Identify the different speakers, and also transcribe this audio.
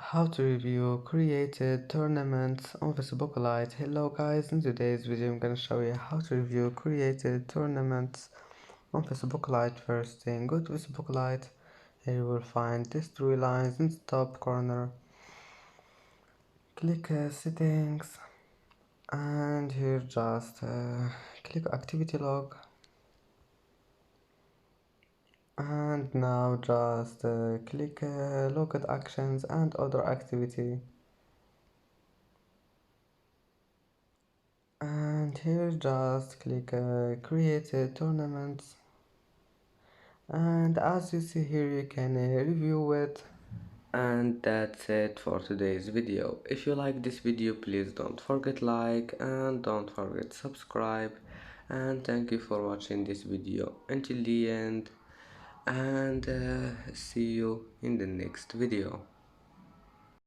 Speaker 1: How to review created tournaments on Facebook Lite. Hello guys, in today's video I'm gonna show you how to review created tournaments on Facebook Lite. First thing, go to Facebook Lite. Here you will find these three lines in the top corner. Click settings, and here just click activity log, and now just click look at actions and other activity. And here just click create tournaments, and as you see here you can review it. And that's it for today's video. If you like this video, please don't forget like and don't forget subscribe, and thank you for watching this video until the end, and see you in the next video.